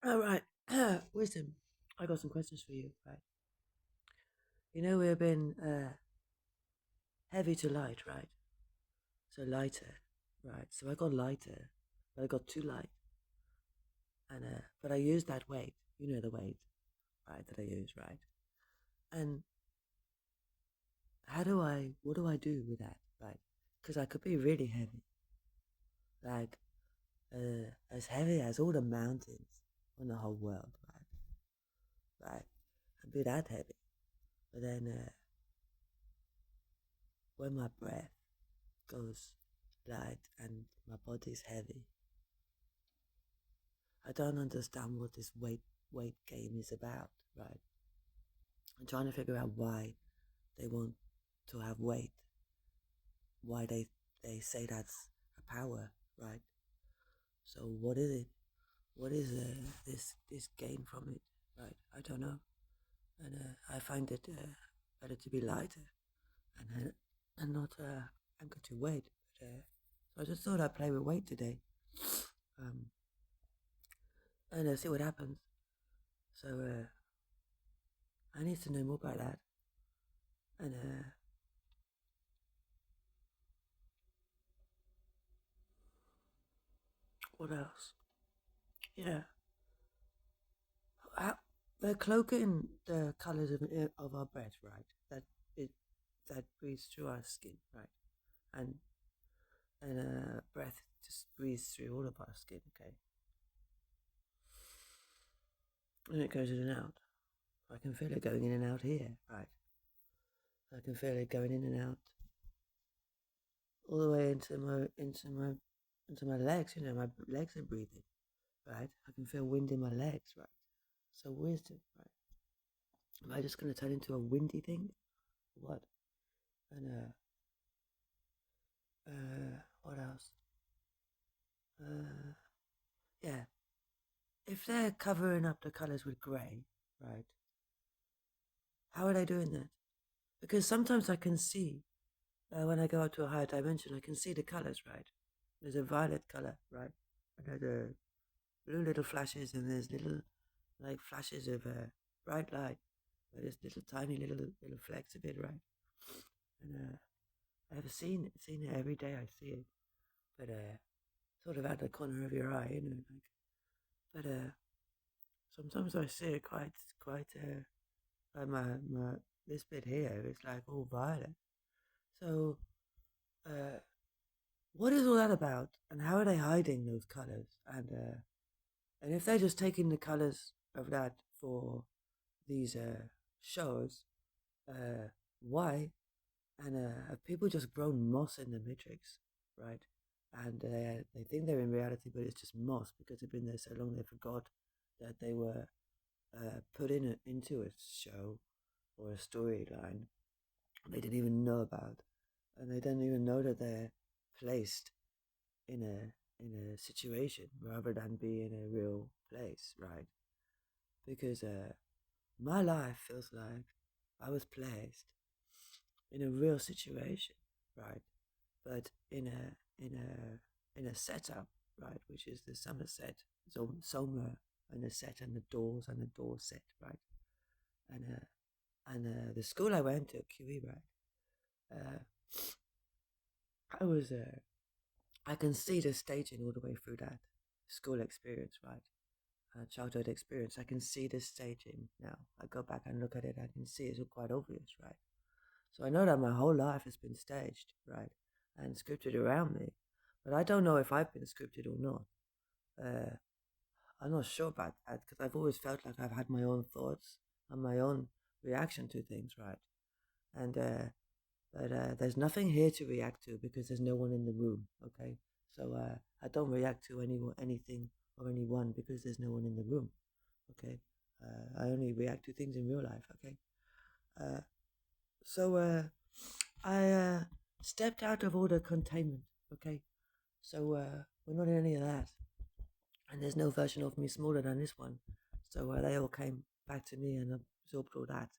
All right. Wisdom. I got some questions for you. Right. We've been heavy to light, right? So lighter, right? So I got lighter, but I got too light, and but I used that weight. You know the weight, right? That I use, right? And what do I do with that, right? Because I could be really heavy, like as heavy as all the mountains on the whole world, right? Right. I'd be that heavy, but then when my breath goes light and my body's heavy. I don't understand what this weight game is about, right? I'm trying to figure out why they want to have weight, why they say that's a power, right? So what is it? What is this gain from it, right? I don't know, and I find it better to be lighter and not anchored to weight. But so I just thought I'd play with weight today, um, and see what happens. So I need to know more about that. And what else? Yeah, how, they're cloaking the colors of our breath, right? It that breathes through our skin, right? And breath just breathes through all of our skin, okay? And it goes in and out. I can feel it going in and out here, right? I can feel it going in and out all the way into my legs. My legs are breathing, right? I can feel wind in my legs, right? So wisdom, right? Am I just going to turn into a windy thing? What? And what else? Uh, yeah. If they're covering up the colours with grey, right? How are they doing that? Because sometimes I can see when I go out to a higher dimension, I can see the colours, right? There's a violet colour, right? And there's a blue little flashes, and there's little like flashes of bright light. There's little tiny little flecks of it, right? And I've seen it every day. I see it, but sort of out the corner of your eye, like. But sometimes I see it quite like my this bit here is like all violet. So uh, what is all that about, and how are they hiding those colors? And if they're just taking the colors of that for these shows, why? And have people just grown moss in the matrix, right? And they think they're in reality, but it's just moss because they've been there so long they forgot that they were put into a show or a storyline they didn't even know about, and they don't even know that they're placed in a situation rather than be in a real place, right? Because my life feels like I was placed in a real situation, right? But in a setup, right, which is the Somerset, Somer, and the set and the doors and the door set, right? And the school I went to, QE, right? Uh, I was I can see the staging all the way through that school experience, right? Childhood experience. I can see the staging now. I go back and look at it. I can see it's all quite obvious, right? So I know that my whole life has been staged, right, and scripted around me. But I don't know if I've been scripted or not. Uh, I'm not sure about that because I've always felt like I've had my own thoughts and my own reaction to things, right? And but there's nothing here to react to because there's no one in the room. Okay, so I don't react to anything or anyone because there's no one in the room. Okay, I only react to things in real life. Okay, uh, so I stepped out of all the containment. Okay, so we're not in any of that, and there's no version of me smaller than this one. So they all came back to me and absorbed all that.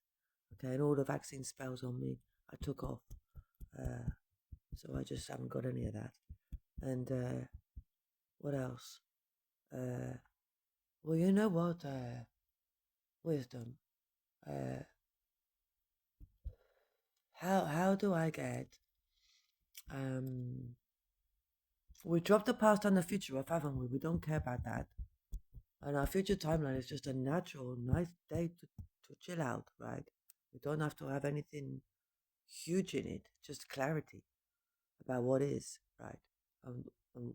Okay, and all the vaccine spells on me, I took off. Uh, so I just haven't got any of that. And what else? Uh, Well, you know what? Wisdom. Uh, how do I get? Um, we dropped the past and the future off, haven't we? We don't care about that. And our future timeline is just a natural, nice day to chill out, right? We don't have to have anything huge in it, just clarity about what is, right? And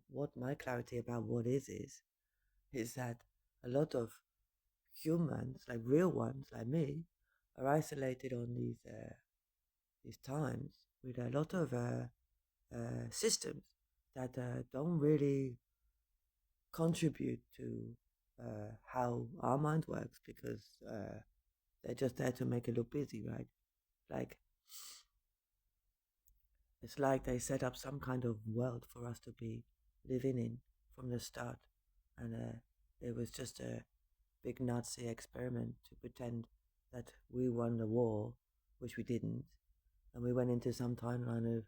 what my clarity about what is that a lot of humans, like real ones, like me, are isolated on these times with a lot of systems that don't really contribute to how our mind works because they're just there to make it look busy, right? Like it's like they set up some kind of world for us to be living in from the start, and it was just a big Nazi experiment to pretend that we won the war, which we didn't, and we went into some timeline of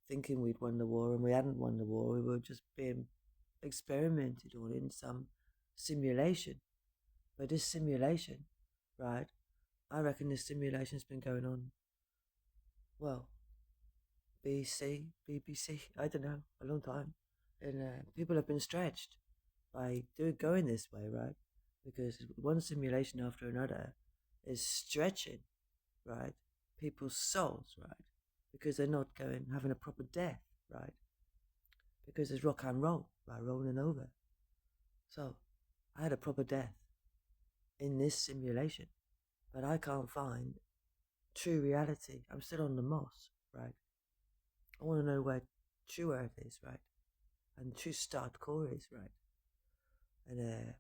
thinking we'd won the war, and we hadn't won the war. We were just being experimented on in some simulation. But this simulation, right? I reckon this simulation's been going on, well, BBC, I don't know, a long time. And people have been stretched by going this way, right? Because one simulation after another is stretching, right? People's souls, right? Because they're not having a proper death, right? Because it's rock and roll, right? Rolling over. So I had a proper death in this simulation, but I can't find true reality. I'm still on the moss, right? I want to know where true earth is, right? And true start core is, right? And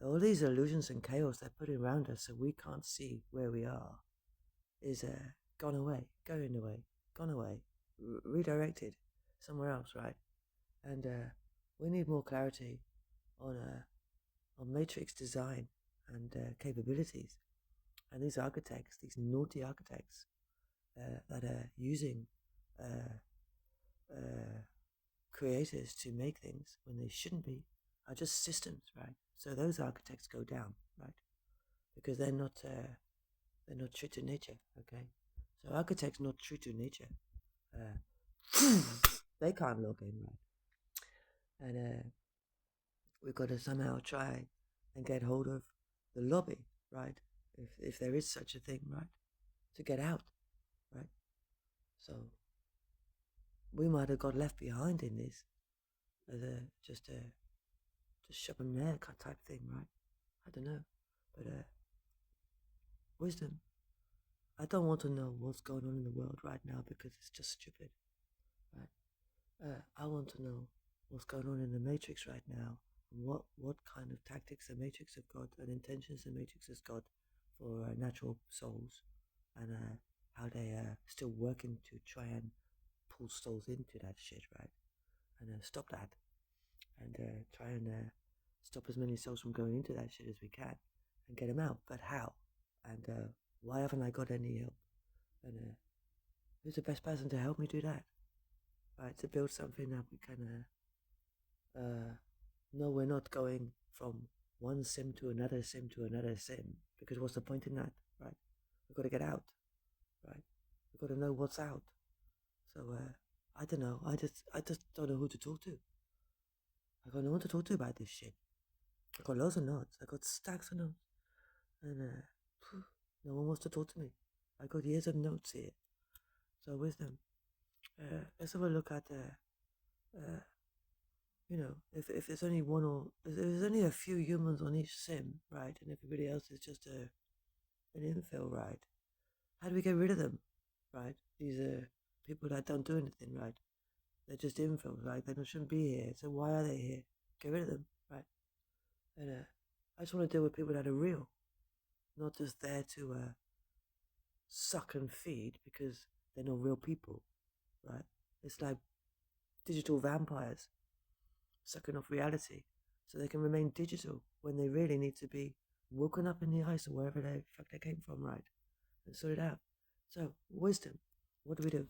all these illusions and chaos they're putting around us so we can't see where we are is gone away, going away, gone away, redirected somewhere else, right? And we need more clarity on matrix design and capabilities. And these architects, these naughty architects that are using uh, uh, creators to make things when they shouldn't be, are just systems, right? So those architects go down, right? Because they're not true to nature. Okay, so architects not true to nature. Uh, they can't log in, right? And we've got to somehow try and get hold of the lobby, right? If there is such a thing, right? To get out, right? So we might have got left behind in this as just a shove them there type thing, right? I don't know, but wisdom. I don't want to know what's going on in the world right now because it's just stupid, right? I want to know what's going on in the Matrix right now and what kind of tactics the Matrix have got and intentions the Matrix has got for natural souls and how they are still working to try and pull souls into that shit, right? And stop that and try and stop as many souls from going into that shit as we can and get them out. But how? And why haven't I got any help? And who's the best person to help me do that? Right, to build something that we can no, we're not going from one sim to another sim to another sim because what's the point in that, right? We've got to get out, right? We've got to know what's out. So I don't know. I just don't know who to talk to. I got no one to talk to about this shit. I got loads of notes. I got stacks of notes, and no one wants to talk to me. I got years of notes here. So wisdom. Let's have a look at if there's only one or if there's only a few humans on each sim, right, and everybody else is just an infill, right? How do we get rid of them, right? These people that don't do anything, right? They're just infill, right? They shouldn't be here. So why are they here? Get rid of them, right? And I just want to deal with people that are real, not just there to suck and feed because they're not real people, right? It's like digital vampires sucking off reality so they can remain digital when they really need to be woken up in the ice or wherever the fuck they came from, right? And sort it out. So, wisdom. What do we do?